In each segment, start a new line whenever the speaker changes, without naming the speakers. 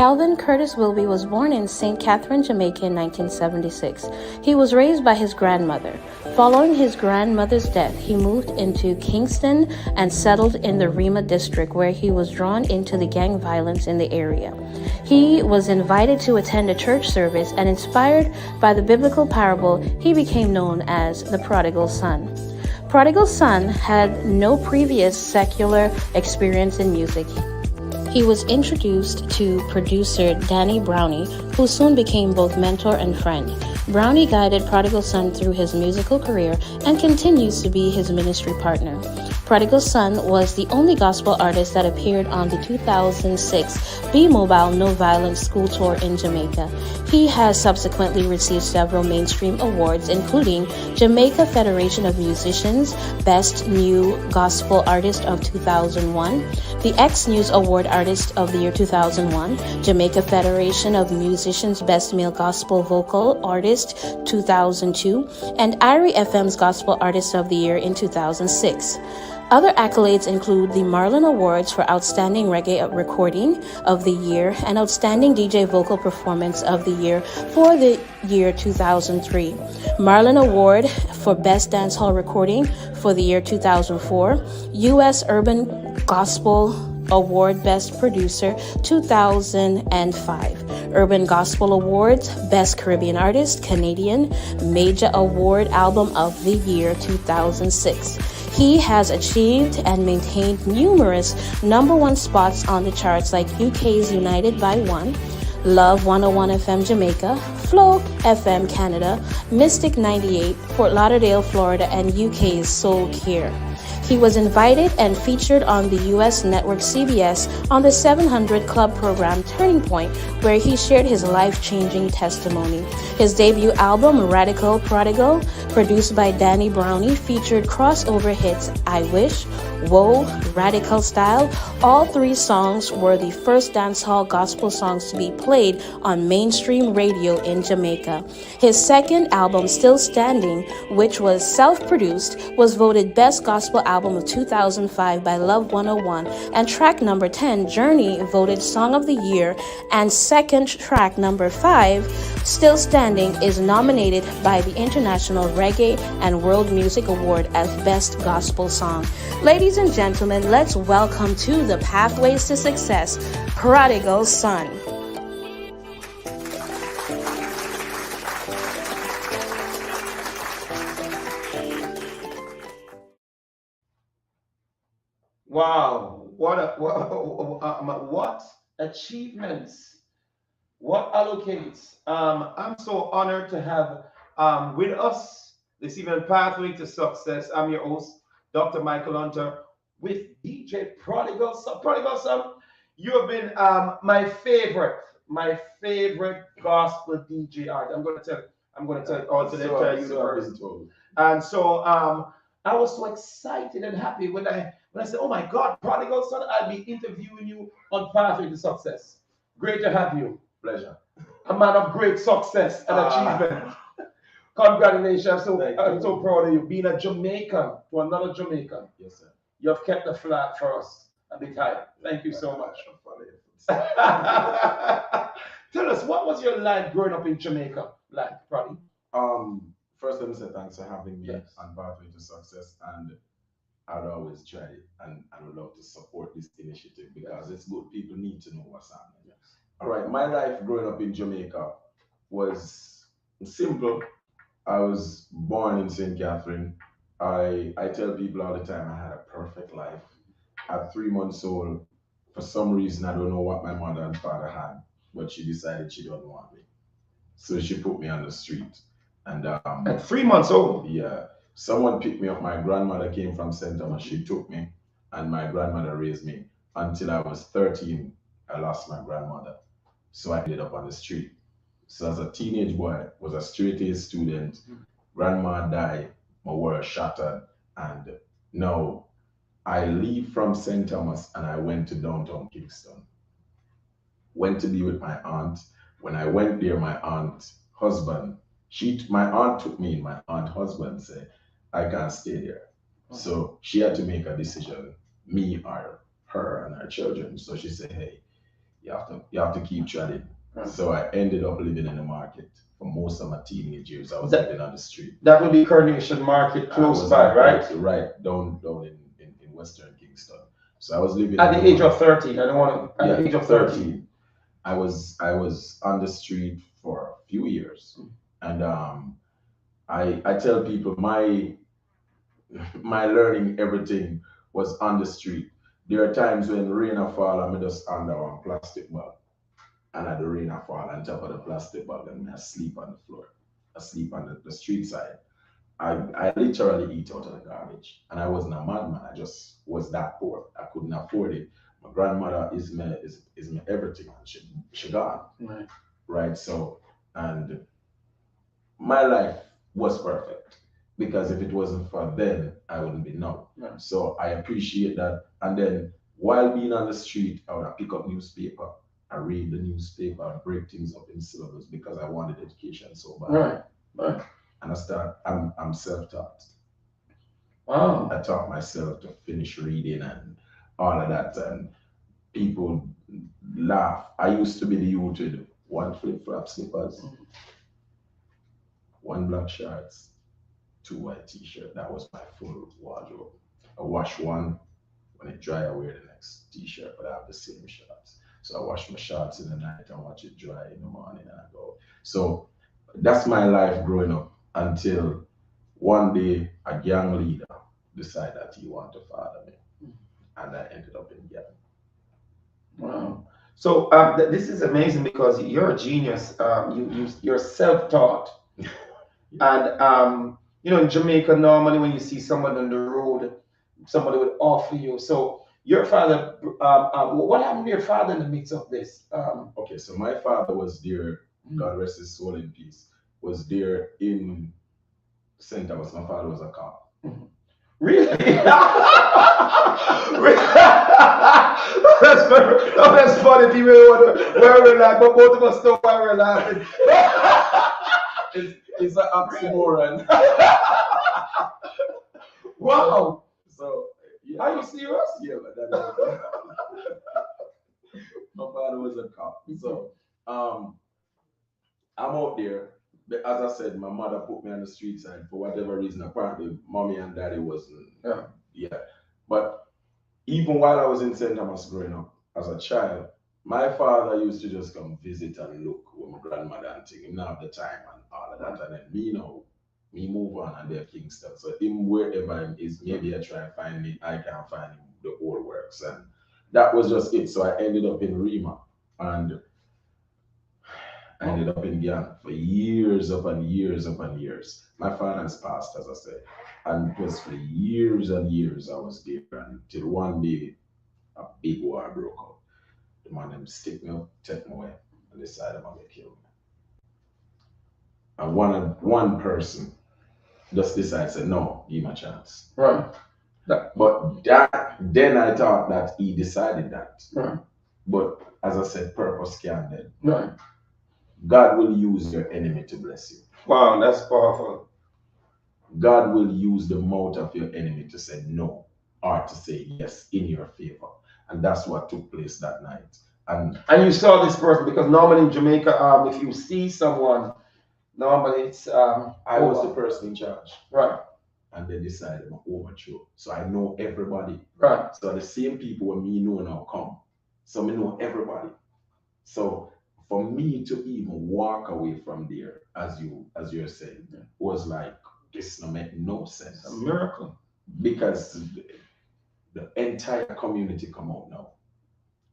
Calvin Curtis Wilby was born in St. Catherine, Jamaica in 1976. He was raised by his grandmother. Following his grandmother's death, he moved into Kingston and settled in the Rima district, where he was drawn into the gang violence in the area. He was invited to attend a church service, and inspired by the biblical parable, he became known as the Prodigal Son. Prodigal Son had no previous secular experience in music. He was introduced to producer Danny Brownie, who soon became both mentor and friend. Brownie guided Prodigal Son through his musical career and continues to be his ministry partner. Prodigal Son was the only gospel artist that appeared on the 2006 Be Mobile No Violence School Tour in Jamaica. He has subsequently received several mainstream awards, including Jamaica Federation of Musicians Best New Gospel Artist of 2001, the X News Award Artist of the Year 2001, Jamaica Federation of Musicians Best Male Gospel Vocal Artist 2002, and IRI FM's Gospel Artist of the Year in 2006. Other accolades include the Marlon Awards for Outstanding Reggae Recording of the Year and Outstanding DJ Vocal Performance of the Year for the year 2003, Marlon Award for Best Dancehall Recording for the year 2004, U.S. Urban Gospel Award Best Producer 2005, Urban Gospel Awards Best Caribbean Artist Canadian, Major Award Album of the Year 2006. He has achieved and maintained numerous #1 spots on the charts like UK's United by One, Love 101 FM Jamaica, Flow FM Canada, Mystic 98, Fort Lauderdale, Florida, and UK's Soul Care. He was invited and featured on the U.S. network CBS on the 700 Club program Turning Point, where he shared his life-changing testimony. His debut album, Radical Prodigal, produced by Danny Brownie, featured crossover hits I Wish, Whoa, Radical Style. All 3 songs were the first dancehall gospel songs to be played on mainstream radio in Jamaica. His second album, Still Standing, which was self-produced, was voted Best Gospel Album of 2005 by Love 101, and track number 10, Journey, voted Song of the Year, and second track number 5, Still Standing, is nominated by the International Reggae and World Music Award as Best Gospel Song. Ladies and gentlemen, let's welcome to the Pathways to Success, Prodigal Son.
Wow, what achievements, what allocates. I'm so honored to have with us this evening Pathway to Success. I'm your host, Dr. Michael Hunter, with DJ Prodigal Son. Prodigal Son, you have been my favorite gospel DJ artist. I'm gonna tell all to the entire universe. And so I was so excited and happy when I said, "Oh my God, Prodigal Son, I'll be interviewing you on Pathway to Success." Great to have you.
Pleasure.
A man of great success and achievement. Congratulations. I'm so proud of you. Being a Jamaican to another Jamaican.
Yes, sir.
You have kept the flag for us a bit high. Thank you so much. Tell us, what was your life growing up in Jamaica like, Prodi?
First, let me say thanks for having me
Yes.
on Pathway to Success, and I'd always try and I would love to support this initiative because it's good. People need to know what's happening.
Yes.
All right, my life growing up in Jamaica was simple. I was born in St. Catherine. I tell people all the time I had a perfect life. At 3 months old, for some reason, I don't know what my mother and father had, but she decided she don't want me. So she put me on the street. And
At 3 months old?
Yeah. Someone picked me up. My grandmother came from St. Thomas. She took me, and my grandmother raised me until I was 13. I lost my grandmother. So I ended up on the street. So as a teenage boy, was a straight-A student. Grandma died, my world shattered, and now I leave from St. Thomas and I went to downtown Kingston. Went to be with my aunt. When I went there, my aunt husband, my aunt took me, my aunt husband said, I can't stay there. So she had to make a decision, me or her and her children. So she said, hey, you have to keep treading.
Right.
So I ended up living in the market for most of my teenage years. I was
That-
living on the street.
That would be Coronation Market
I
close
was
by,
on-
right?
Right, down in Western Kingston. So I was living
At
in
the age of 13. I don't want to. At the age of 13.
I was on the street for a few years, and I tell people my learning everything was on the street. There are times when rain a fall and me just under one plastic bag, and at the rain a fall on top of the plastic bag, and I sleep on the floor. I sleep on the street side. I literally eat out of the garbage, and I wasn't a madman. I just was that poor. I couldn't afford it. My grandmother is my everything, and she gone.
Right.
Right. So, and my life was perfect, because if it wasn't for then, I wouldn't be now.
Right.
So I appreciate that. And then while being on the street, I would pick up newspaper. I read the newspaper, I break things up in syllables because I wanted education so bad.
Right. Right.
And I'm self-taught.
Wow.
I taught myself to finish reading and all of that, and people laugh. I used to be the youth with one flip-flop slippers, one black shorts, two white t-shirts. That was my full wardrobe. I wash one, when it dry I wear the next t-shirt, but I have the same shorts. So I wash my shorts in the night and watch it dry in the morning, and I go. So that's my life growing up, until one day a gang leader decided that he wanted to father me, and I ended up in gang.
Wow. So this is amazing, because you're a genius. You're self-taught, and in Jamaica, normally when you see someone on the road, somebody would offer you. So your father, what happened to your father in the midst of this?
Okay, so my father was there, God rest his soul in peace, was there in St. Thomas. My father was a cop.
Really? That's funny. If you really want to, where we're laughing, but both of us know why we're laughing.
It's an oxymoron.
Wow.
So, yeah.
Are you serious?
Yeah, but that my father was a cop. So, I'm out there. But as I said, my mother put me on the street side for whatever reason. Apparently, mommy and daddy wasn't. Yeah. But even while I was in St. Thomas growing up as a child, my father used to just come visit and look with my grandmother and thing. He didn't have the time and all of that. And then me move on and they're Kingston. So him wherever him is, maybe I try and find it. I can't find him the old works. And that was just it. So I ended up in Rima, and I ended up in Guyana for years upon years upon years. My father has passed, as I said. And it was for years and years I was there, until one day a big war broke out. The man them stick me up, take me away, and decided I'm gonna kill me. And one person just decided, said, no, give him a chance.
Right.
But then I thought that he decided that.
Right.
But as I said, purpose can't dead.
Right.
God will use your enemy to bless you.
Wow, that's powerful.
God will use the mouth of your enemy to say no, or to say yes in your favor. And that's what took place that night. And
you saw this person, because normally in Jamaica, if you see someone, normally it's
I was the person in charge.
Right.
And they decided to overthrow. So I know everybody.
Right.
So the same people when me know now come. So me know everybody. So for me to even walk away from there, as you're saying, was like, this no make no sense.
It's a miracle.
Because the entire community come out now.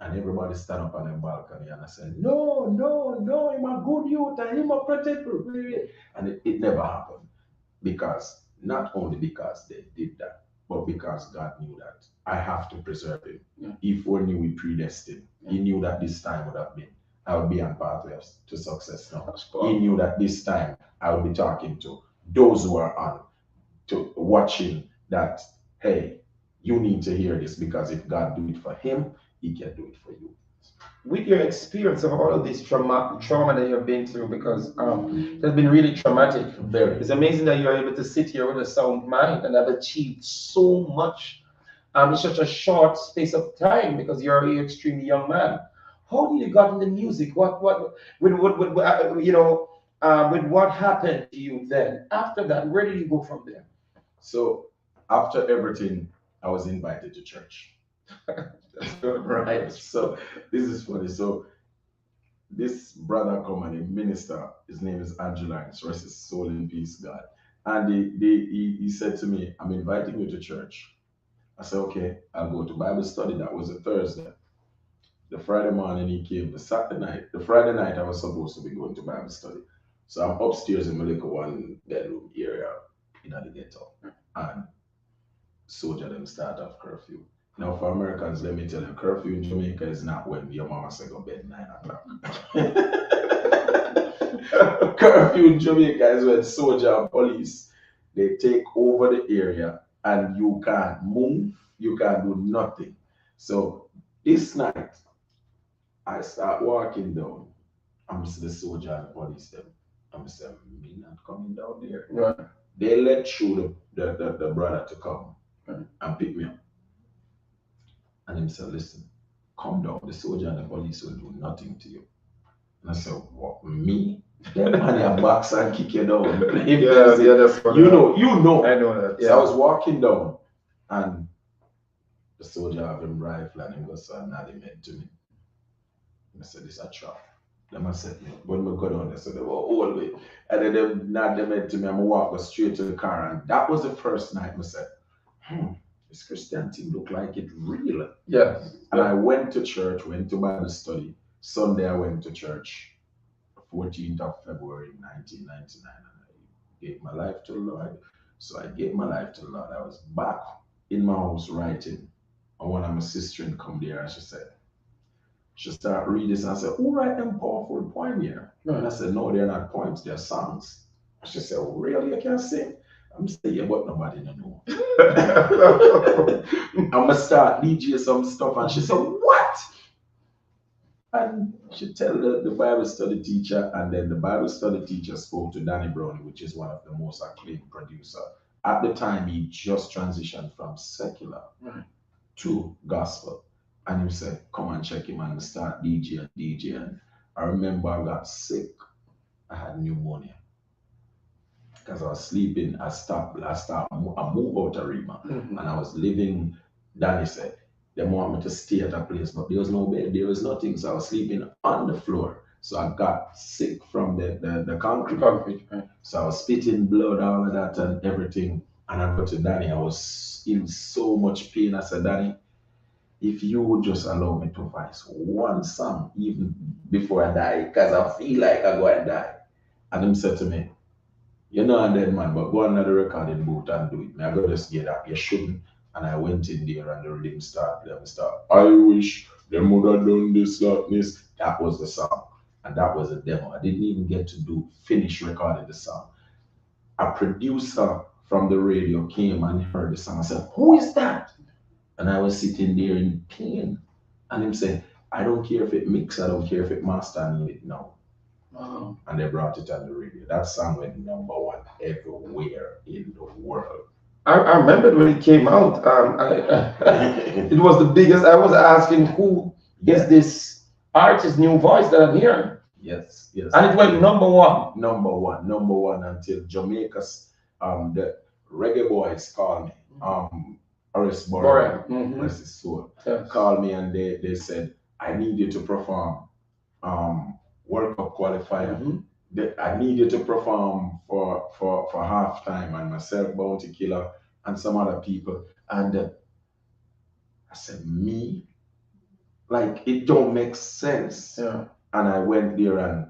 And everybody stand up on the balcony and I said, no, I'm a good youth and him a protect me. And it never happened. Because, not only because they did that, but because God knew that I have to preserve him.
Yeah.
He foreknew we predestined. Yeah. He knew that this time would have been, I would be on pathway to success now. He knew that this time I would be talking to those who are on, to watching that, hey, you need to hear this, because if God do it for him, he can do it for you.
With your experience of all of this trauma that you've been through, because it has been really traumatic.
Very.
It's amazing that you're able to sit here with a sound mind and have achieved so much in such a short space of time, because you're an extremely young man. How did you got into music? With what happened to you then? After that, where did you go from there?
So after everything, I was invited to church.
That's good, right?
So this is funny. So this brother come and a minister, his name is Angela, and rest his soul in peace, God. And he said to me, I'm inviting you to church. I said, okay, I'll go to Bible study. That was a Thursday. The Friday morning he came. The Friday night I was supposed to be going to Bible study. So I'm upstairs in my little one bedroom area in the ghetto. And soldier them start off curfew. Now for Americans, let me tell you, curfew in Jamaica is not when your mama say go bed 9 o'clock. Curfew in Jamaica is when soldier and police they take over the area and you can't move, you can't do nothing. So this night I start walking down. I'm the soldier and the police them. I'm saying, me not coming down there.
Right.
They let through the brother to come and pick me up. And him said, listen, come down. The soldier and the police will do nothing to you. And I said, what, me? Them man your box and kick you down.
That's funny.
You know.
I know that. Yeah.
So I was walking down and the soldier have him rifle and he goes, so now they meant to me. I said, this is a trap. Them I said me. When we go down there, so they were all the way. And then them not them meant to me, I'm gonna walk straight to the car. And that was the first night I said, this Christian thing look like it real.
Yes.
And I went to church, went to Bible study. Sunday I went to church, 14th of February 1999, and I gave my life to the Lord. So I gave my life to the Lord. I was back in my house writing, and one of my sisters come there and she started reading this and I said, who write them powerful poem here? And I said, no, they're not poems, they're songs. And she said, oh, really? You can sing? I'm saying, yeah, but nobody know. I'm gonna start DJ some stuff, and she said, what? And she tell the Bible study teacher, and then the Bible study teacher spoke to Danny Brown, which is one of the most acclaimed producer. At the time, he just transitioned from secular to gospel. And he said, come and check him and start DJ. And I remember I got sick. I had pneumonia. Because I was sleeping, I moved out of Rima. And I was living, Danny said, they want me to stay at a place, but there was no bed, there was nothing. So I was sleeping on the floor. So I got sick from the concrete. So I was spitting blood, all of that and everything. And I go to Danny, I was in so much pain. I said, Danny, if you would just allow me to voice one song, even before I die, because I feel like I'm going to die. And him said to me, you're not a dead man, but go on to the recording booth and do it. I go just get that. You shouldn't. And I went in there and the rhythm started. I wish them would have done this, that, this. That was the song. And that was a demo. I didn't even get to finish recording the song. A producer from the radio came and heard the song. I said, who is that? And I was sitting there in pain. And him said, I don't care if it mix, I don't care if it master, I need it now. And they brought it on the radio. That song went #1 everywhere in the world.
I remember when it came out. It was the biggest. I was asking, who is this artist's new voice that I'm hearing?
Yes.
And it went #1.
Number one until Jamaica's the reggae boys called me. Horace Borrell, bless his soul, called me and they said, I need you to perform World Cup qualifier. I need you to perform for halftime, and myself, Bounty Killer, and some other people. And I said, me? Like, it don't make sense.
Yeah.
And I went there, and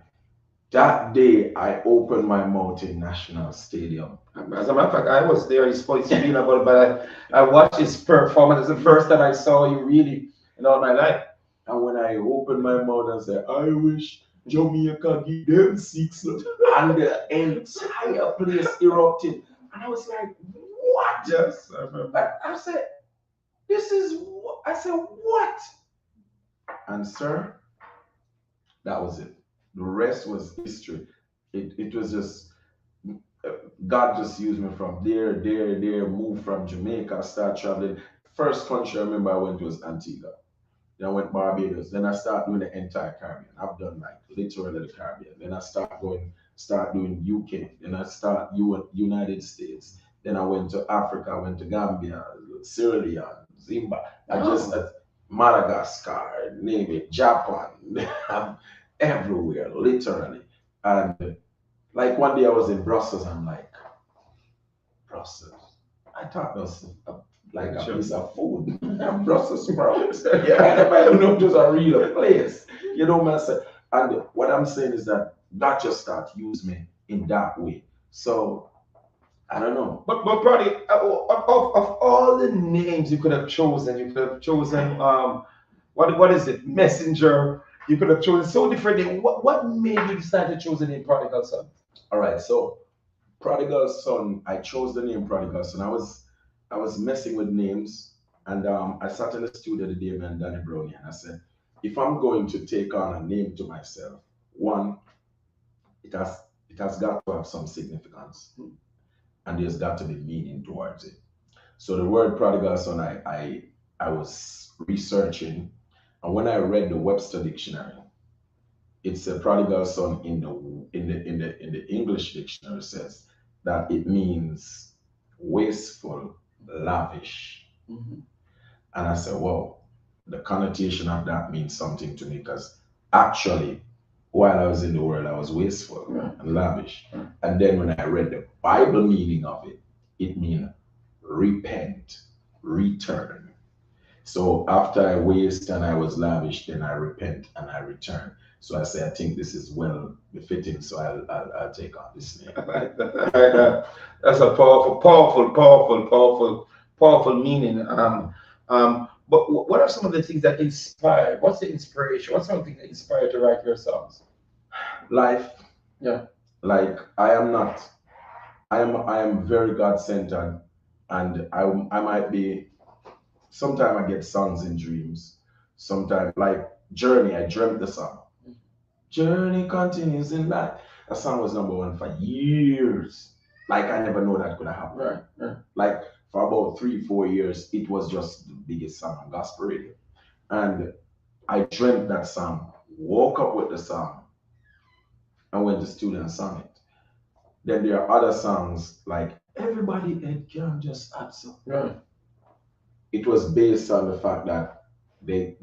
that day I opened my mouth in National Stadium.
As a matter of fact, I was there. He's speaking about it, but I watched his performance. It's the first time I saw you really in all my life.
And when I opened my mouth and said, I wish Jamaica give them 6, and the entire place erupted. And I was like, what?
Yes, I remember.
I said, this is what? I said, what? And sir, that was it. The rest was history. It was just, God just used me from there, moved from Jamaica, started traveling. First country I remember I went to was Antigua. Then I went Barbados. Then I start doing the entire Caribbean. I've done like literally the Caribbean. Then I start doing UK. Then I start United States. Then I went to Africa. I went to Gambia, Sierra Leone, Zimbabwe. Madagascar, name it, Japan. I'm everywhere, literally. And like one day I was in Brussels. I'm like, Brussels. I thought that was like a piece of food. Brussels sprouts. Yeah, I never even know it was a real place. You know what I'm saying? And what I'm saying is that God just start use me in that way. So I don't know.
But probably of all the names you could have chosen, what is it? Messenger. You could have chosen so differently. What made you decide to choose the name Prodigal Son?
All right, so Prodigal Son, I chose the name Prodigal Son. I was messing with names, and I sat in the studio the day and Danny Brownie, and I said, if I'm going to take on a name to myself, one, it has got to have some significance, and there's got to be meaning towards it. So the word Prodigal Son, I was researching, and when I read the Webster dictionary, it's a prodigal son in the English dictionary says that it means wasteful, lavish.
Mm-hmm.
And I said, well, the connotation of that means something to me because actually, while I was in the world, I was wasteful and lavish. And then when I read the Bible meaning of it, it means repent, return. So after I waste and I was lavish, then I repent and I return. So I say, I think this is well befitting, so I'll take on this name.
That's a powerful meaning. But what are some of the things that inspired? What's the inspiration? What's something that inspired to write your songs?
Life.
Yeah.
Like I am very God-centered, and I might be. Sometimes I get songs in dreams. Sometimes like Journey, I dreamt the song. Journey continues in life. That song was #1 for years. Like I never know that could have happened.
Right.
Like for about 3-4 years, it was just the biggest song on gospel radio. And I dreamt that song, woke up with the song, and went to the studio and sang it. Then there are other songs like Everybody Ed Can Just Answer.
Right.
It was based on the fact that they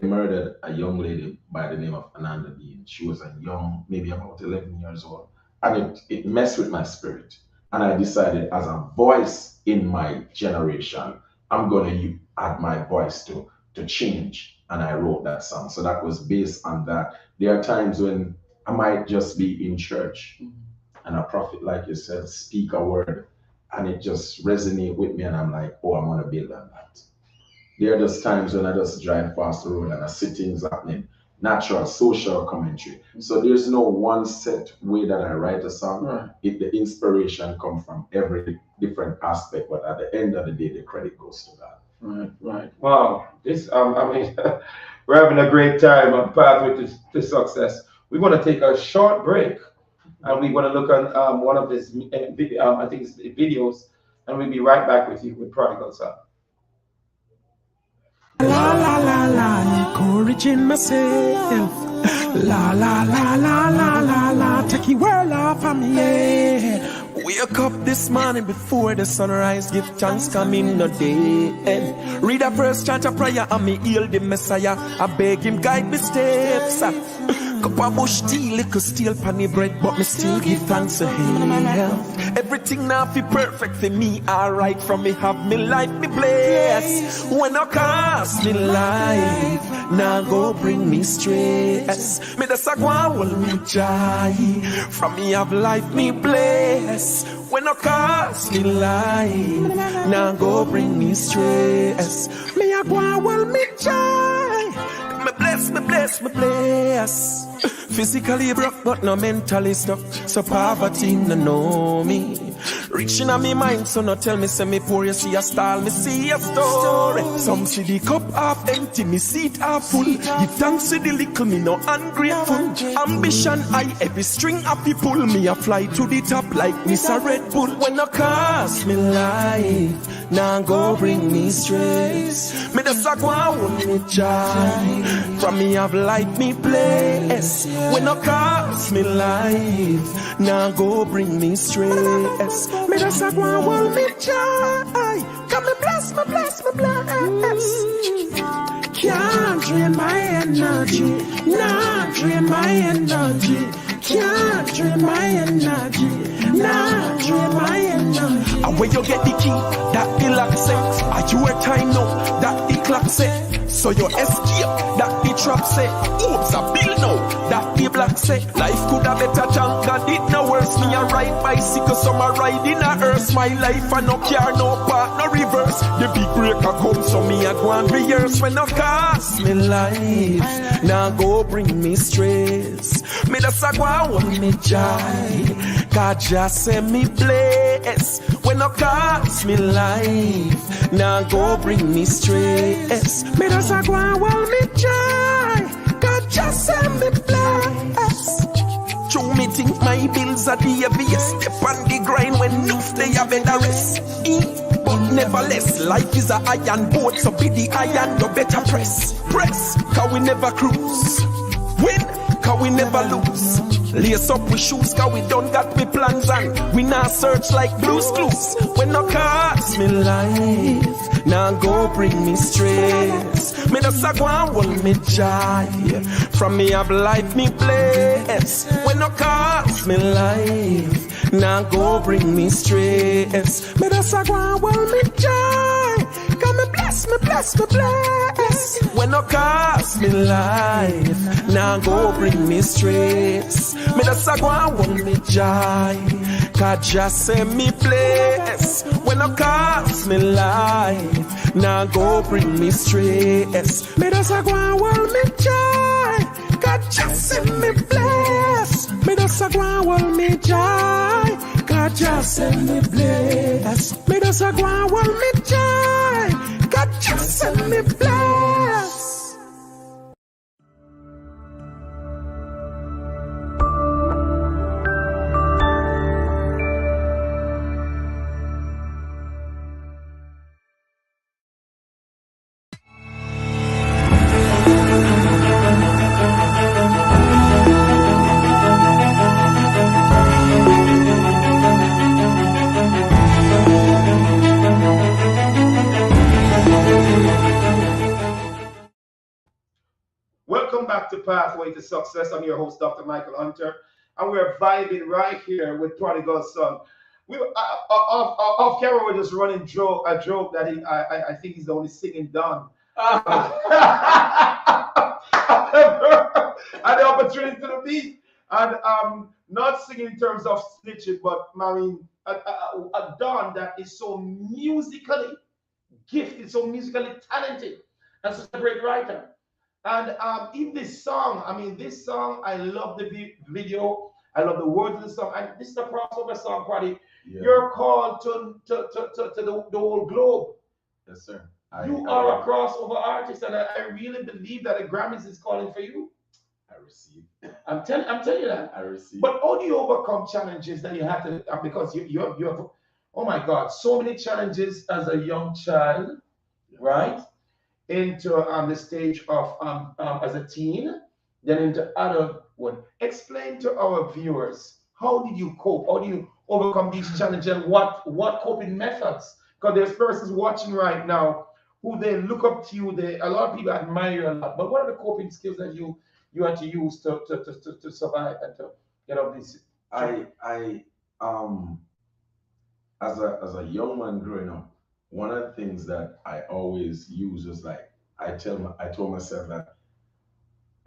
murdered a young lady by the name of Ananda Dean. She was a young, maybe about 11 years old. And it messed with my spirit. And I decided as a voice in my generation, I'm going to add my voice to change. And I wrote that song. So that was based on that. There are times when I might just be in church and a prophet like you said, speak a word, and it just resonates with me, and I'm like, oh, I'm gonna build on that. There are just times when I just drive past the road and I see things happening, natural, social commentary. So there's no one set way that I write a song.
Right.
The inspiration comes from every different aspect, but at the end of the day, the credit goes to God.
Right. Wow. This we're having a great time on Pathway to Success. We're going to take a short break. And we want to look at one of his, I think it's videos, and we'll be right back with you with Prodigal Son.
La la la la, encouraging myself. La la la la la la la, take your world off of me. Yeah. Wake up this morning before the sunrise, give thanks coming no day. And read a verse, chant a prayer, and me heal the Messiah. I beg him guide me steps. Cup of bush tea, little steel panny bread, but me still give thanks to him. Everything now feel perfect for me, alright. From me have me life, me bless. When I cast me life, now go bring me stress. Me the sagwa will me joy. From me have life, me bless. When I cast me life, now go bring me stress. Me a go will me joy. Me bless, me bless, me bless. Physically broke, but no mentally stuck. So poverty no know me. Rich in me mind, so no tell me say me poor. You see a style, me see a story. Some see the cup half empty, me seat half full. Give thanks to the little, me no ungrateful. Ambition high, every string happy pull. Me a fly to the top like Mr. Red Bull. When no cost me life, now go bring me stress. Me just a go and hold me joy. From me have light me place. When no cost me life, now go bring me stress. Me just a go and hold me joy. Come me bless, me bless, me bless. Can't drain my energy, not drain my energy. Can't drain my energy, not drain my energy. And when you get the key, that the lock set. Are you a time now, that the clock set. So you escape, that the trap set. Oops, a bill now, that the black set. Life could have better junk, God it no worse. Me a ride bicycle, some a ride in a earth. My life a no care, no part, no reverse. The big breaker come, so me a go and rehearse. When no cost me life, now go bring me stress. Me just a go and hold me joy. God just send me bless. When no cost me life, now go bring me stress. Me just a go and hold me joy. God just send me bless. True me think my bills are the heaviest. Step on the grind when enough they have better rest. But nevertheless, life is a iron boat, so be the iron, you better press. Press, cause we never cruise. Win, cause we never lose. Lace up with shoes, cause we don't got we plans and we now search like Blue's Clues. When no cost me life, now go bring me stress. Me just a go and hold me joy. From me have life me bless. When no cost me life, now go bring me stress. Me just a go and hold me joy. Come me bless, me bless, me bless. When no cost me life, now go bring me stress. Me just a go and hold me joy. God just send me bless. When no cost me life, now go bring me stress. Me just a go and hold me joy. God just send me bless. Me just a go and hold me joy. God just send me bless. Me just a go and hold me joy. God just send me bless.
Welcome back to Pathway to Success. I'm your host, Dr. Michael Hunter, and we're vibing right here with Prodigal Son. We off camera, we're just running a joke that I think he's the only singing done. I had the opportunity to the beat, and not singing in terms of snitching, but I mean a Don that is so musically gifted, so musically talented, and such a great writer. And in this song, I love the video. I love the words of the song. And this is a crossover song, Party. Yeah. You're called to the whole globe.
Yes, sir.
You are a crossover artist, and I really believe that the Grammys is calling for you.
I receive.
I'm telling you that.
I receive.
But how do you overcome challenges that you have to, because you have, oh my God, so many challenges as a young child, right? Into the stage of as a teen, then into adulthood. Explain to our viewers, how did you cope? How do you overcome these challenges? And what coping methods? Because there's persons watching right now who they look up to you. A lot of people admire you a lot. But what are the coping skills that you had to use to survive and to get out of this?
As a young man growing up, one of the things that I always use was like, I told myself that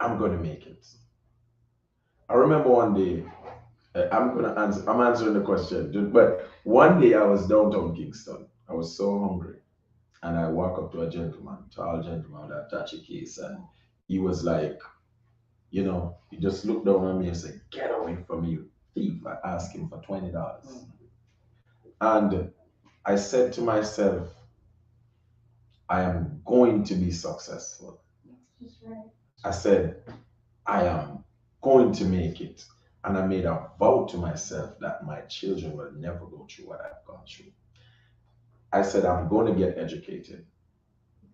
I'm going to make it. I remember one day, I'm answering the question, but one day I was downtown Kingston. I was so hungry, and I walk up to a tall gentleman with a touchy case, and he was like, You know, he just looked down on me and said, "Get away from me, you thief." I asked him for $20. And I said to myself, I am going to be successful. I said, I am going to make it. And I made a vow to myself that my children will never go through what I've gone through. I said, I'm going to get educated.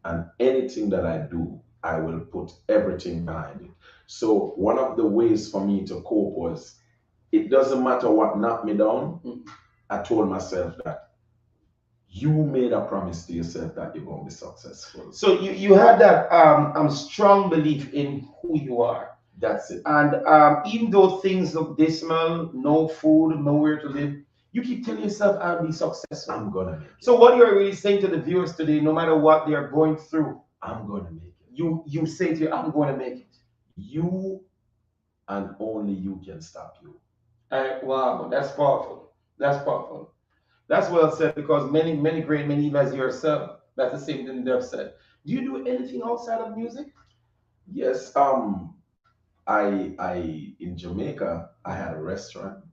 And anything that I do, I will put everything behind it. So one of the ways for me to cope was, it doesn't matter what knocked me down. I told myself that you made a promise to yourself that you're going to be successful.
So you had that strong belief in who you are.
That's it.
And even though things look dismal, no food, nowhere to live, you keep telling yourself, I'll be successful.
I'm going to make it.
So what you're really saying to the viewers today, no matter what they are going through,
I'm going to make it.
You say to you, I'm going to make it.
You and only you can stop you.
Wow, that's powerful. That's powerful. That's well said, because many great men, even as yourself, that's the same thing they've said. Do you do anything outside of music?
Yes, I in Jamaica, I had a restaurant.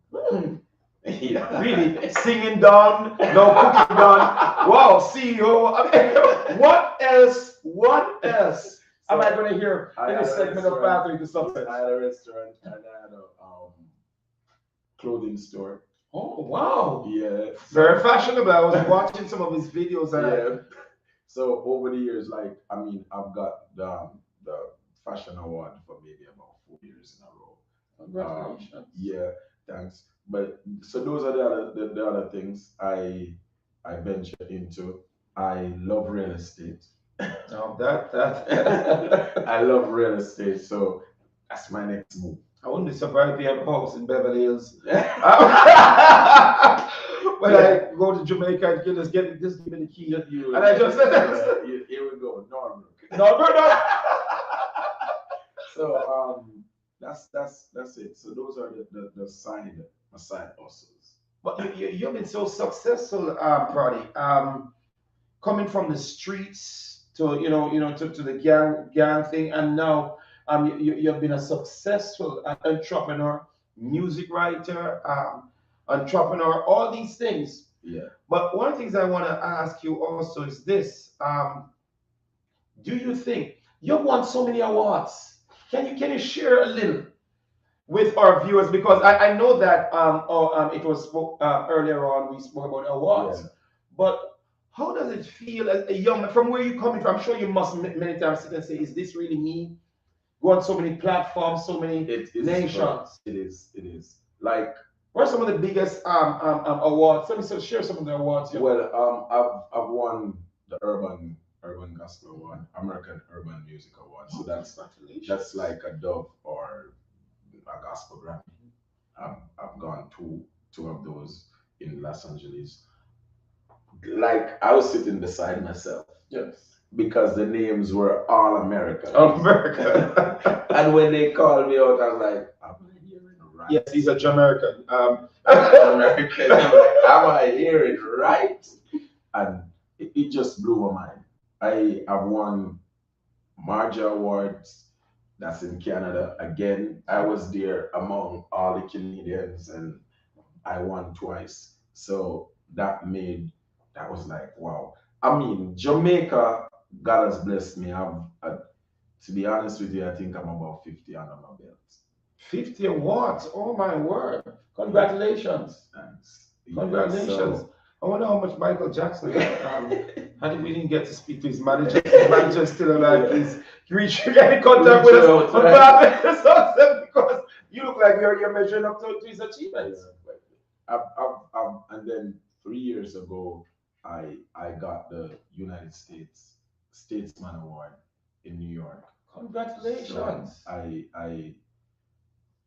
Yeah.
Really? Singing done, no cooking done. Wow, CEO. I mean, what else? What else am I going to hear in this segment of Pathway to Success?
I had a restaurant and I had a clothing store.
Oh, wow.
Yeah.
Very fashionable. I was watching some of his videos. And
yeah. So over the years, like, I mean, I've got the fashion award for maybe about 4 years in a row.
Congratulations.
Yeah, thanks. But so those are the other things I venture into. I love real estate.
No, that
I love real estate, so that's my next move.
I wouldn't be surprised if you have a house in Beverly Hills. When I go to Jamaica, just give me the key.
And
I just said that.
Here we go, Norman.
No.
So that's it. So those are the side hustles.
But you've been so successful, Prodi. Coming from the streets to to the gang thing, and now you've been a successful entrepreneur, music writer, entrepreneur, all these things.
Yeah.
But one of the things I want to ask you also is this: do you think you've won so many awards? Can you share a little with our viewers? Because I know that it was earlier on, we spoke about awards, but how does it feel as a young man, from where you're coming from? I'm sure you must many times sit and say, is this really me? Go on so many platforms, so many nations.
It is. Like,
what are some of the biggest awards? Let me share some of the awards.
Well, I've won the Urban Gospel Award, American Urban Music Award. So that's like a Dove or a Gospel Grammy. I've gone two of those in Los Angeles. Like, I was sitting beside myself.
Yes.
Because the names were all American.
America.
And when they called me out, I was like, am I hearing right?
Yes, he's a Jamaican.
American. I'm like, am I hearing right? And it just blew my mind. I've won Marja Awards. That's in Canada. Again, I was there among all the Canadians and I won twice. So that was like, wow. I mean, Jamaica, God has blessed me. To be honest with you, I think I'm about 50 under my belt.
50 awards. Oh my word. Congratulations.
Thanks.
Congratulations.
So,
I wonder how much Michael Jackson got. We didn't get to speak to his manager. His manager is still alive. He's reaching any contact with us. Because you look like you're measuring up to his achievements.
And then 3 years ago, I got the United States Statesman Award in New York.
Congratulations.
So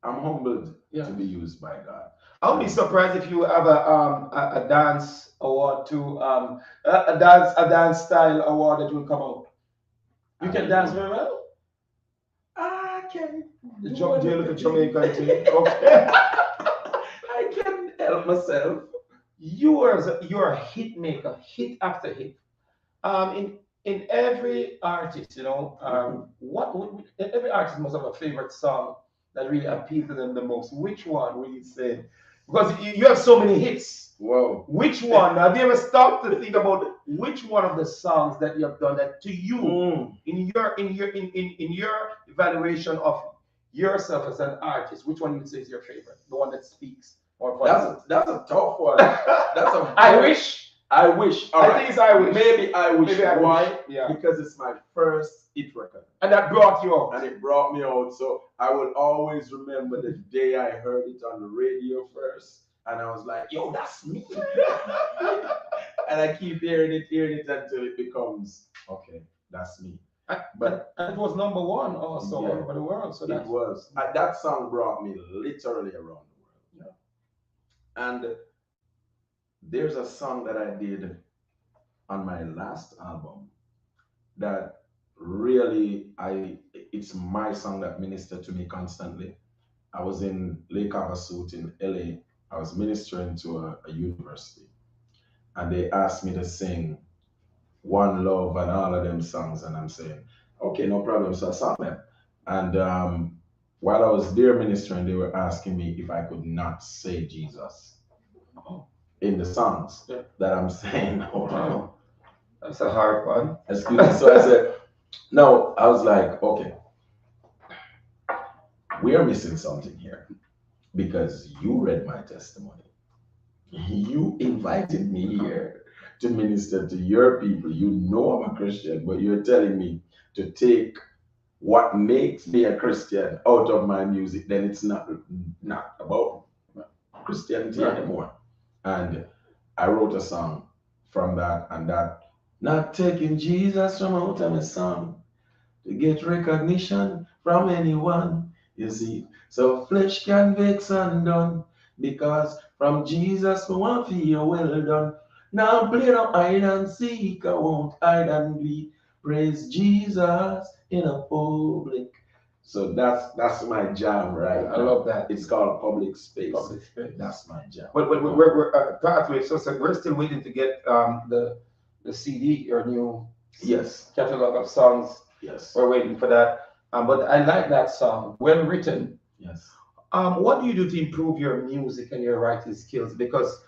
I'm humbled to be used by God.
I'll be surprised if you have a dance award too, a dance style award that will come out. You can dance very well.
I can.
Do you look at Jamaican too? Okay.
I can help myself.
You're a hit maker, hit after hit. in every artist, every artist must have a favorite song that really appeals to them the most. Which one will you say? Because you have so many hits.
Whoa.
Which one? Have you ever stopped to think about which one of the songs that you have done that to you in your evaluation of yourself as an artist? Which one you would say is your favorite? The one that speaks more.
That's a tough one. That's a
I wish.
I wish.
I think it's I wish.
Maybe I wish.
Maybe I
Why?
wish. Yeah.
Because it's my first hit record.
And that brought you out.
And it brought me out. So I will always remember the day I heard it on the radio first. And I was like, yo, that's me. And I keep hearing it until it becomes, okay, that's me.
But it was number one also all over the world. So
it was. That song brought me literally around the world. Yeah. And there's a song that I did on my last album that really it's my song that ministered to me constantly. I was in Lake Havasu in LA. I was ministering to a university, and they asked me to sing One Love and all of them songs, and I'm saying, okay, no problem. So I sang them. And while I was there ministering, they were asking me if I could not say Jesus in the songs that I'm saying. Oh, wow.
That's a hard one.
Excuse me. So I said, no, I was like, okay, we are missing something here because you read my testimony. You invited me here to minister to your people. You know I'm a Christian, but you're telling me to take what makes me a Christian out of my music. Then it's not about Christianity anymore. And I wrote a song from that, and that not taking Jesus from out of my song to get recognition from anyone, you see. So flesh can vex and done, because from Jesus we want to feel well done. Now play no hide and seek, I won't hide and bleed. Praise Jesus in a public. So that's my jam, right?
I love that.
It's called Public Space. That's my jam.
But we're pathway. So we're still waiting to get the CD, your new catalog of songs.
Yes.
We're waiting for that. But I like that song. Well written.
Yes.
What do you do to improve your music and your writing skills? Because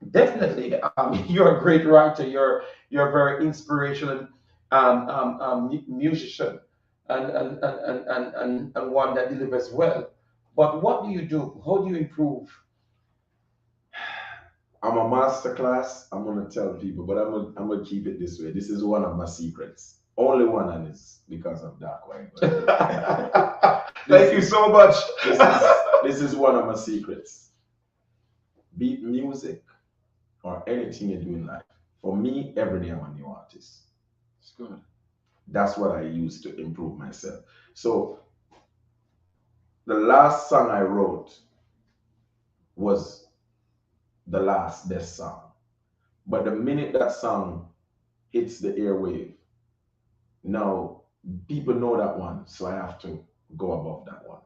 definitely you're a great writer. You're a very inspirational musician and one that delivers well. But what do you do? How do you improve?
I'm a master class. I'm gonna tell people, but I'm gonna keep it this way. This is one of my secrets. Only one, and it's because of Dark White.
Thank you so much.
This is one of my secrets. Beat music or anything you do in life. For me, every day I'm a new artist.
It's good.
That's what I use to improve myself. So the last song I wrote was the last best song. But the minute that song hits the airwave, now people know that one, so I have to go above that one.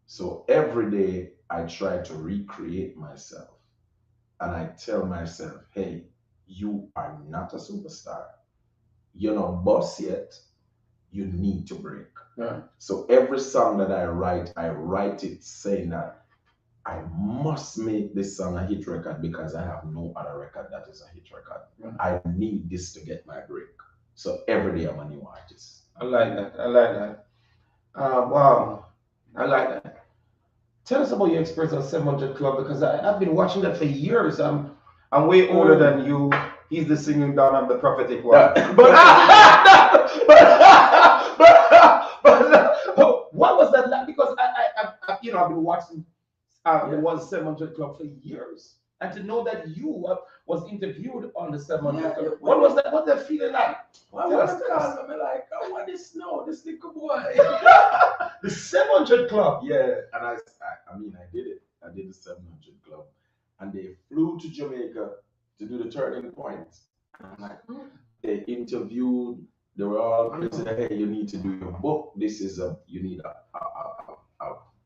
So every day I try to recreate myself, and I tell myself, hey, you are not a superstar. You're not boss yet. You need to break.
Yeah.
So every song that I write it saying that I must make this song a hit record because I have no other record that is a hit record.
Yeah.
I need this to get my break. So every day I'm a new artist.
I like that. Wow. I like that. Tell us about your experience on 700 Club, because I've been watching that for years. I'm way older than you. He's the singing down, I'm the prophetic one.
Yeah.
But what was that like? Because I've been watching the 700 Club for years, and to know that you was interviewed on the 700 Club. What was that? What that feeling like?
I want to call them like, I want this now, this little boy.
The 700 Club.
Yeah, and I mean, I did it. I did the 700 Club, and they flew to Jamaica to do the turning point. And I'm like, they interviewed. They were all said, hey, you need to do your book. You need a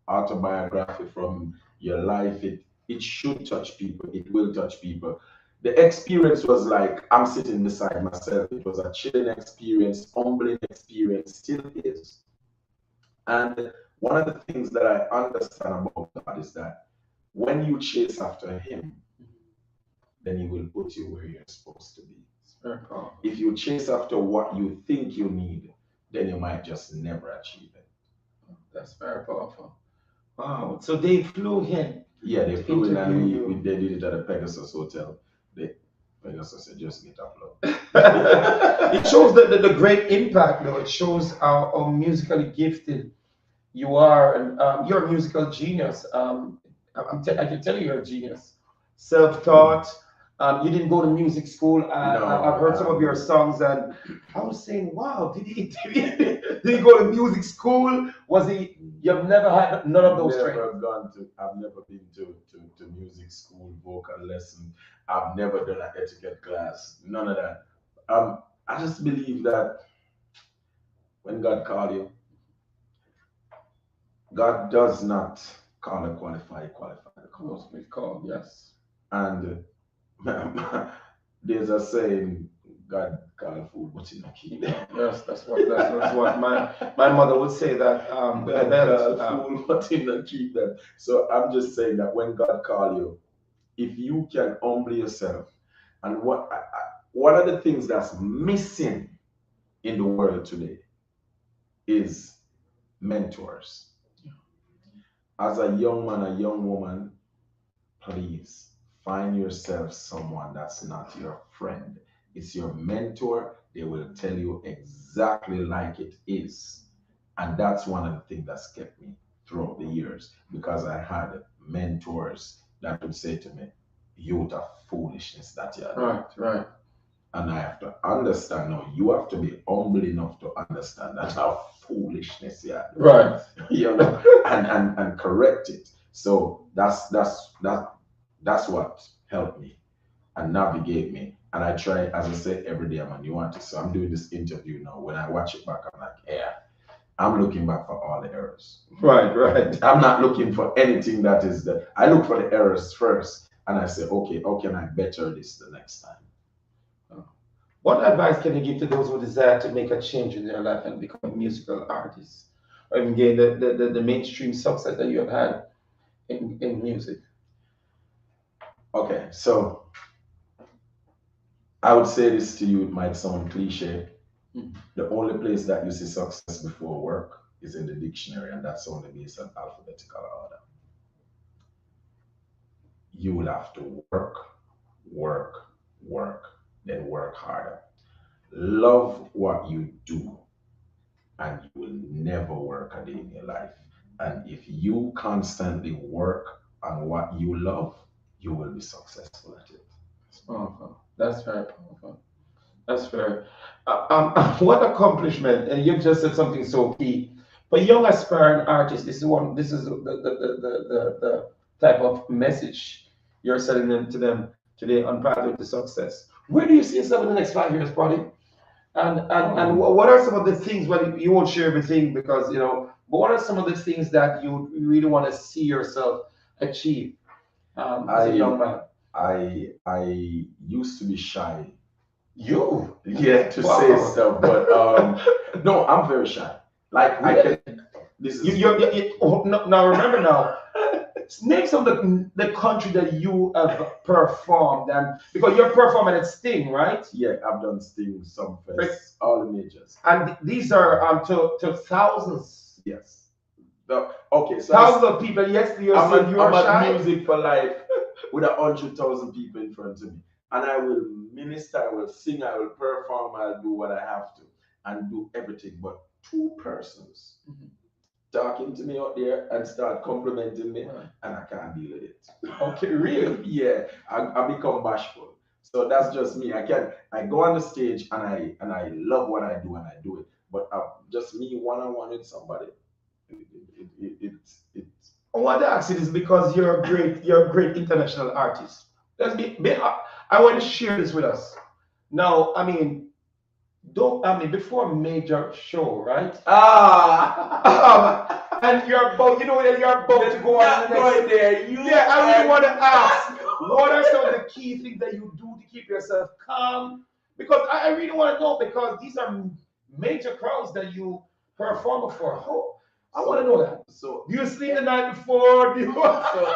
autobiography from your life. It should touch people. It will touch people. The experience was like I'm sitting beside myself. It was a chilling experience, humbling experience, still is. And one of the things that I understand about God is that when you chase after Him, then He will put you where you're supposed to be.
Very powerful.
If you chase after what you think you need, then you might just never achieve it.
That's very powerful. Wow. So they flew in.
Yeah, they flew in and
interview you.
they did it at the Pegasus Hotel. Pegasus said, just get up, low.
It shows the great impact, though. It shows how musically gifted you are, and you're a musical genius. I can tell you you're a genius. Self-taught. You didn't go to music school.
No,
I've heard some of your songs, and I was saying, wow, did he go to music school? Was he? You've never had none of those trainings.
I've never been to music school, vocal lesson. I've never done an etiquette class. None of that. I just believe that when God called you, God does not call a qualified
Most we call, yes.
And there's a saying, God called a fool, but he not keep them.
Yes, that's what my mother would say that.
God called a fool, but he not keep them. So I'm just saying that when God call you, if you can humble yourself, and one of the things that's missing in the world today is mentors. As a young man, a young woman, please find yourself someone that's not your friend. It's your mentor. They will tell you exactly like it is. And that's one of the things that's kept me throughout the years, because I had mentors that would say to me, youth of foolishness that you're doing.
Right.
And I have to understand now, you have to be humble enough to understand that how foolishness you are doing.
Right.
You know, and correct it. So that's what helped me and navigate me. And I try, as I say, every day I'm a new artist. So I'm doing this interview now. When I watch it back, I'm like, yeah, I'm looking back for all the errors.
Right.
I'm not looking for anything that is there. I look for the errors first, and I say, okay, how can I better this the next time?
What advice can you give to those who desire to make a change in their life and become a musical artist, or even gain the mainstream success that you have had in music?
Okay, so I would say this to you, it might sound cliche. The only place that you see success before work is in the dictionary, and that's only based on alphabetical order. You will have to work, then work harder. Love what you do, and you will never work a day in your life. And if you constantly work on what you love, you will be successful at it.
That's powerful. That's very powerful. That's fair. What accomplishment! And you've just said something so key. For young aspiring artists, this is the type of message you're selling them to them today on Pathway to Success. Where do you see yourself in the next 5 years, buddy? And what are some of the things? Well, you won't share everything because but what are some of the things that you really want to see yourself achieve as a young man?
I used to be shy.
You?
Yeah, to say stuff, but no, I'm very shy. Like really? I can. This is
now. Remember now. Name some of the country that you have performed, and because you're performing at Sting, right?
Yeah, I've done Sting, Sumfest, all the majors,
and these are to thousands.
Yes. Okay, so
thousands of people. Yes, I'm
at Music for Life with 100,000 people in front of me, and I will minister, I will sing, I will perform, I'll do what I have to, and do everything. But two persons talking to me out there and start complimenting me, and I can't deal with it.
Okay, really?
Yeah, I become bashful. So that's just me. I go on the stage and I love what I do and I do it. But just me one-on-one with somebody, it's.
I want to ask you this because you're a great international artist. I want to share this with us. Now, before a major show, right? And you're about, you're about to go on the next.
There.
I really want to ask, what are some of the key things that you do to keep yourself calm? Because I really want to know, because these are major crowds that you perform before. I want to know that.
So
Do you sleep the night before? Do you...
so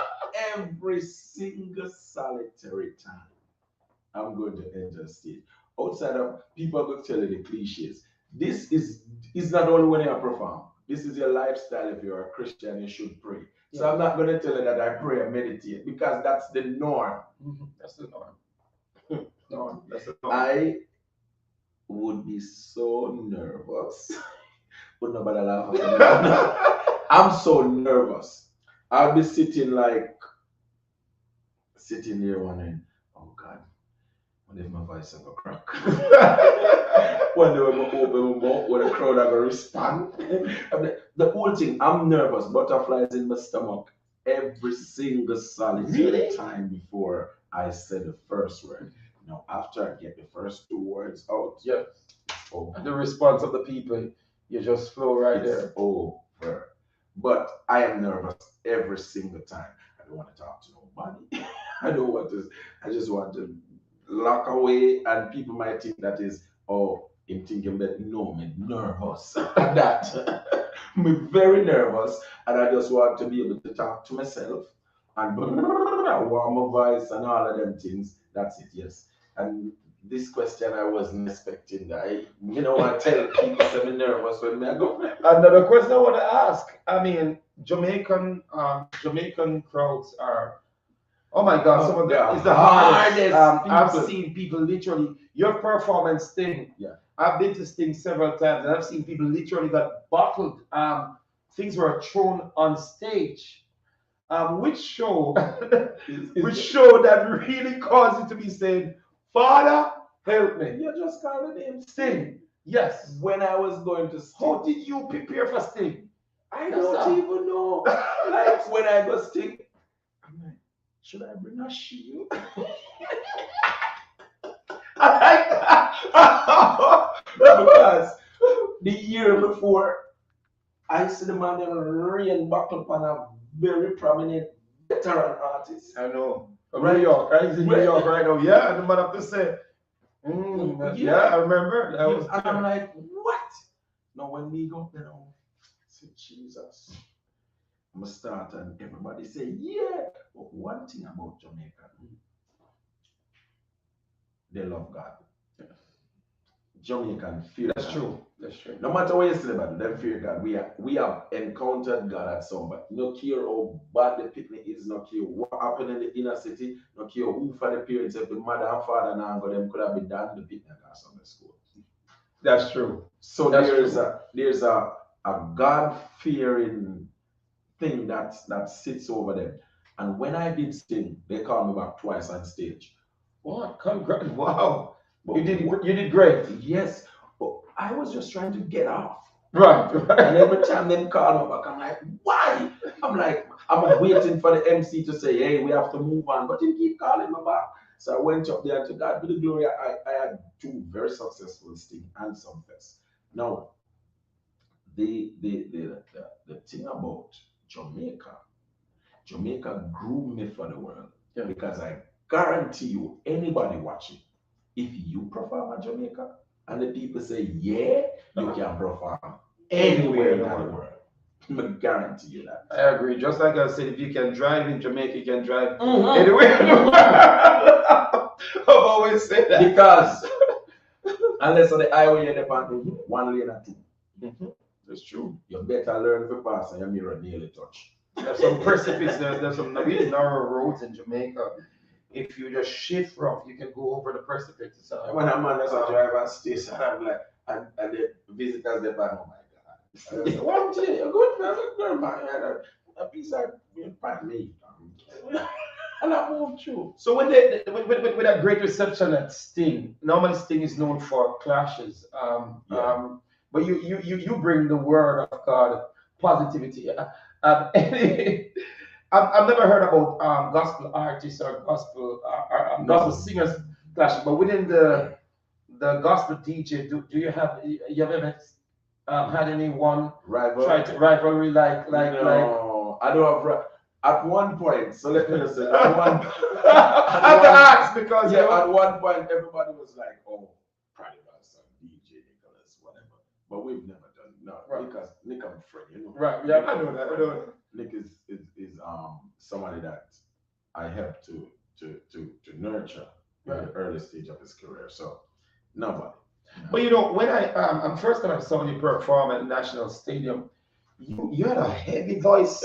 every single solitary time I'm going to enter stage. Outside of people are going to tell you the cliches. This is not only when you perform. This is your lifestyle. If you're a Christian, you should pray. So I'm not going to tell you that I pray and meditate, because that's the norm.
That's the norm. No, that's the norm.
I would be so nervous. But nobody laugh at me. I'm so nervous. I'll be sitting here wondering, oh God, what if my voice ever crack? When they will open my mouth, when the crowd are going to respond. The whole thing, I'm nervous, butterflies in my stomach every single solitary time before I say the first word. Now, after I get the first two words out,
And the response of the people, you just flow right there.
Over. But I am nervous every single time. I don't want to talk to nobody. I don't want to. I just want to lock away, and people might think that is, I'm thinking that no, I'm nervous. That I'm very nervous, and I just want to be able to talk to myself and warm my voice and all of them things. That's it, yes. And this question I wasn't expecting. I tell people I'm nervous when I go.
Another question I want to ask. I mean, Jamaican crowds are, oh my God, some of them is the hardest. I've seen people literally, your performance thing.
Yeah.
I've been to Sting several times, and I've seen people literally got bottled. Things were thrown on stage. Which show that really caused you to be saying, Father, help me.
You just call the name
Sting. Yes.
When I was going to Sting.
How did you prepare for Sting?
I don't even know. Like when I go Sting, I'm like, should I bring a shield?
I like that.
Because the year before, I see the man rain buckle upon a very prominent veteran artist.
I know. From New York, right? He's in New York right now. Yeah, and the man up to say, I remember.
And I'm like, what? Now when we go there, I say, Jesus. I'm gonna start, and everybody say, yeah. But one thing about Jamaica, they love God. Jamaican fear.
That's true. That's true.
No matter what you say about them, fear God. We have encountered God at some, but no care how bad the picnic is, no care what happened in the inner city, no care who for the parents, if the mother and father now go, them could have been done the picnic or Sunday school.
That's true.
So there's a God-fearing thing that sits over them. And when I did Sting, they called me back twice on stage.
What? Congrats! Wow. But you did great.
Yes, but I was just trying to get off.
Right.
And every time they call me back, I'm like, why? I'm waiting for the MC to say, hey, we have to move on. But he keep calling me back. So I went up there, to God be the glory. I had two very successful Sting and some fest. Now, the thing about Jamaica grew me for the world. Yeah. Because I guarantee you, anybody watching, if you perform at Jamaica and the people say, yeah, you can perform anywhere in the world. I guarantee you that.
I agree. Just like I said, if you can drive in Jamaica, you can drive anywhere in the world. I've always said that.
Because unless on the highway you're on one lane or two.
That's true.
You better learn to pass and your mirror nearly touch.
There's some precipice, there's some really narrow roads in Jamaica. If you just shift rough, you can go over the precipice. So
when a man does a driver station, I'm like, and the visitors, they're like, oh my God. One thing, you're good, man. A piece of me. And I moved through.
So with that great reception at Sting, normally Sting is known for clashes. But you bring the word of God, positivity. I've never heard about gospel artists or gospel singers clashing, but within the gospel DJ, do you have ever had anyone rivalry like?
No, I don't have. At one point, so let me just say, at one,
I have to ask because
yeah, at one point, everybody was like, "Oh, Prodigal Son, DJ Nicholas, whatever." But we've never done no,
Right.
because Nick, I'm friend, you know.
right, yeah, I know that. I know that.
Nick is somebody that I helped to nurture in the early stage of his career. So nobody.
But you know, when I first time I saw you perform at National Stadium, you had a heavy voice.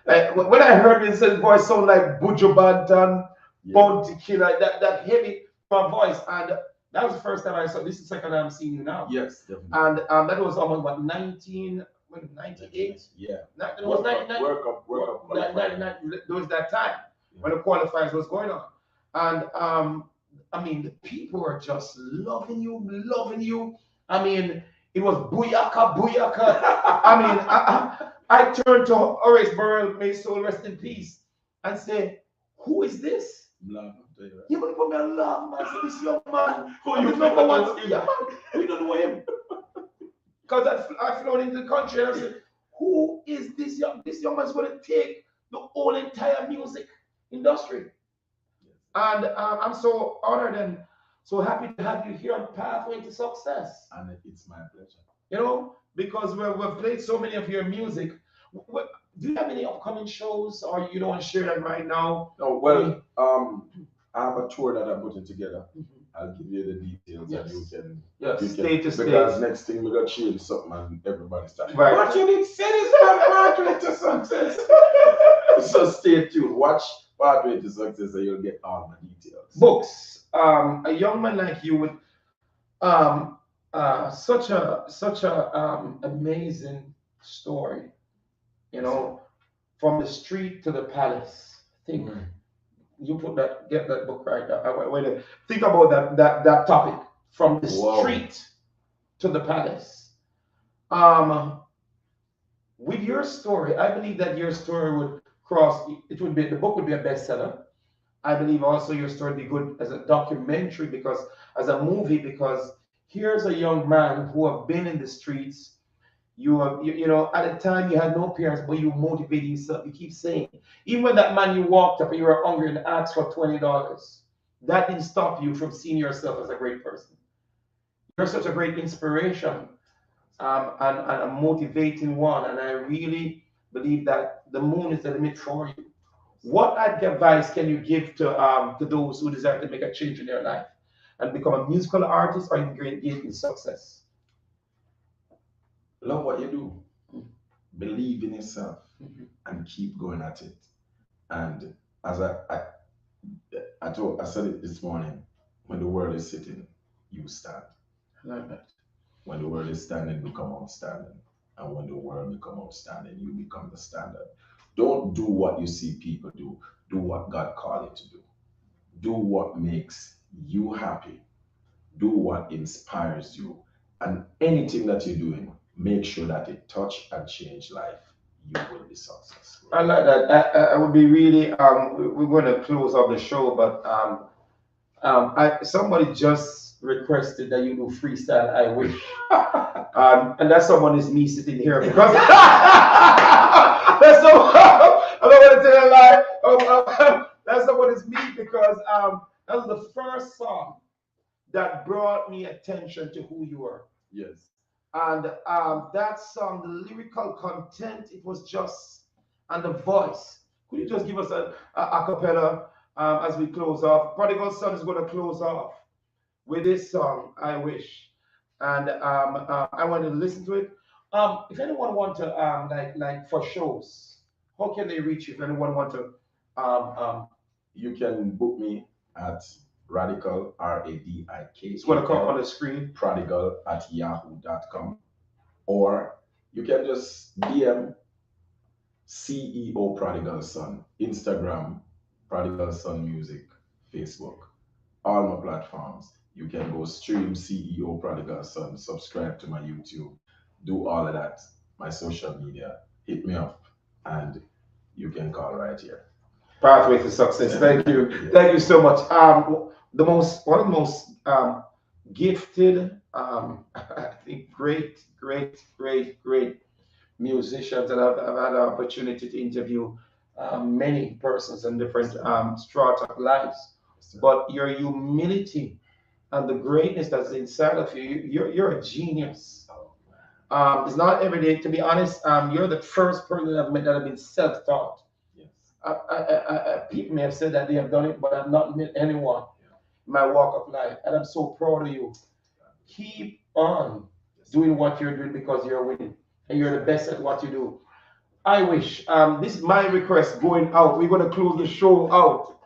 Like when I heard his voice sound like Buju Banton, Bounty Killer, that heavy voice, and that was the first time I saw. This is the second time I'm seeing you now.
Yes, definitely.
And that was almost what 1998.
Yeah.
It was 99.
Work up.
There was that time when the qualifiers was going on, and I mean the people were just loving you. I mean it was booyaka. I mean I turned to Horace Burrell, may his soul rest in peace, and say, "Who is this?" You gonna put me on love, man. So this young man, who you number one, yeah, man. We don't know him. Because I flown into the country and I said, "Who is this young? This young man's going to take the whole entire music industry." And I'm so honored and so happy to have you here on Pathway to Success.
And it's my pleasure.
You know, because we've played so many of your music. Do you have any upcoming shows, or you don't want to share them right now?
No, well, I have a tour that I'm putting together. I'll give you the details and you can.
State to state.
Because next thing we got to change something and everybody's starting.
Right.
What you did say is Pathway to Success. So stay tuned. Watch Pathway to Success and you'll get all the details.
Books. A young man like you with such a amazing story. You know, from the street to the palace. I think you get that book right now. Think about that topic, from the street to the palace. With your story, I believe that your story would the book would be a bestseller. I believe also your story would be good as a documentary, because as a movie, because here's a young man who have been in the streets. You know, at the time you had no parents, but you motivated yourself. You keep saying, even when that man you walked up and you were hungry and asked for $20, that didn't stop you from seeing yourself as a great person. You're such a great inspiration and a motivating one. And I really believe that the moon is the limit for you. What advice can you give to those who desire to make a change in their life and become a musical artist or engage in success?
Love what you do. Believe in yourself and keep going at it. And as I said it this morning, when the world is sitting, you stand.
I like that.
When the world is standing, become outstanding. And when the world become outstanding, you become the standard. Don't do what you see people do. Do what God called you to do. Do what makes you happy. Do what inspires you. And anything that you're doing, make sure that it touch and change life. You will be successful.
I like that. I would be really. We're going to close up the show, but somebody just requested that you do freestyle. I wish, and that someone is me sitting here because that's so. I'm not going to tell you a lie. That someone is me because that was the first song that brought me attention to who you are.
Yes.
And that song, the lyrical content, it was just, and the voice. Could you just give us a cappella as we close off? Prodigal Son is going to close off with this song, I Wish. And I want to listen to it. If anyone want to, like for shows, how can they reach you? If anyone want to,
you can book me at Radical, RADIK.
It's going to come on the screen.
Prodigal@yahoo.com. Or you can just DM CEO Prodigal Son, Instagram, Prodigal Son Music, Facebook, all my platforms. You can go stream CEO Prodigal Son, subscribe to my YouTube, do all of that, my social media, hit me up, and you can call right here.
Pathway to Success. Thank you. Thank you so much. One of the most gifted, I think great musicians that I've had the opportunity to interview. many persons in different strata of lives.
Yes, sir.
But your humility and the greatness that's inside of you, you're a genius.
Oh,
It's not every day, to be honest. You're the first person I've met that have been self-taught.
yes.
People may have said that they have done it, but I've not met anyone
Yeah.
in my walk of life, and I'm so proud of you. Keep on
Yes,
doing what you're doing because you're winning and you're the best at what you do. I wish this is my request going out. We're gonna close the show out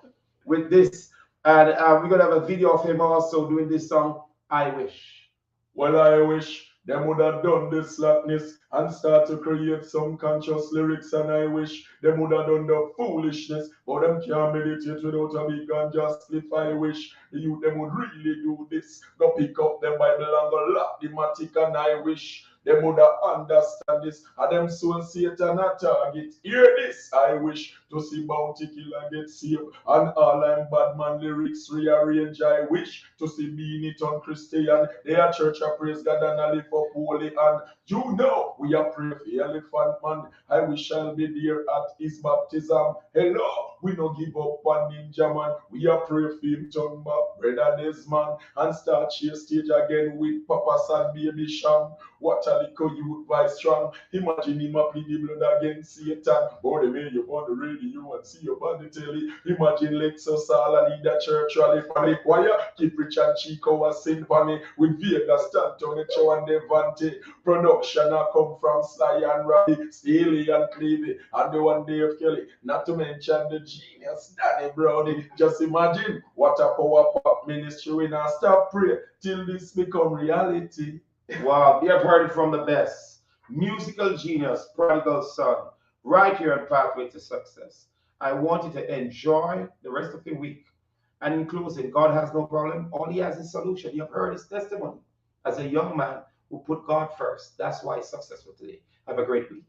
with this, and we're gonna have a video of him also doing this song. I wish.
Well, I wish them would have done this slackness and start to create some conscious lyrics, and I wish them would have done the foolishness, but them can't meditate without a big ganja spliff. I wish the youth them would really do this. Go pick up the Bible and go lock the matic, and I wish them would have understand this. And them soul Satan a target. Hear this. I wish to see Bounty Killer get saved and all I'm bad man lyrics rearrange. I wish to see Being It on Christian. They are church of praise God and I live up holy. And you know we are pray for elephant man. I wish I'll be there at his baptism. Hello, we no give up on Ninja Man. We are pray for him turn back, brother Desmond, and start chase stage again with Papa San Baby Sham. What a little youth voice strong. Imagine him a plead the blood against Satan. Or the way you on the radio and see your body telly. Imagine Lexus all and lead a church rally for the choir. Keep Richard Chico a sing for me. With Vegas, Stanton, the Chow and Devante. Production a come from Sly and Robbie, Staley and Clevey, and the one Dave Kelly. Not to mention the genius Danny Brownie. Just imagine what a power pop ministry we not stop pray till this become reality.
Wow, you have heard it from the best. Musical genius, Prodigal Son, right here on Pathway to Success. I want you to enjoy the rest of the week. And in closing, God has no problem. All he has is solution. You have heard his testimony as a young man who put God first. That's why he's successful today. Have a great week.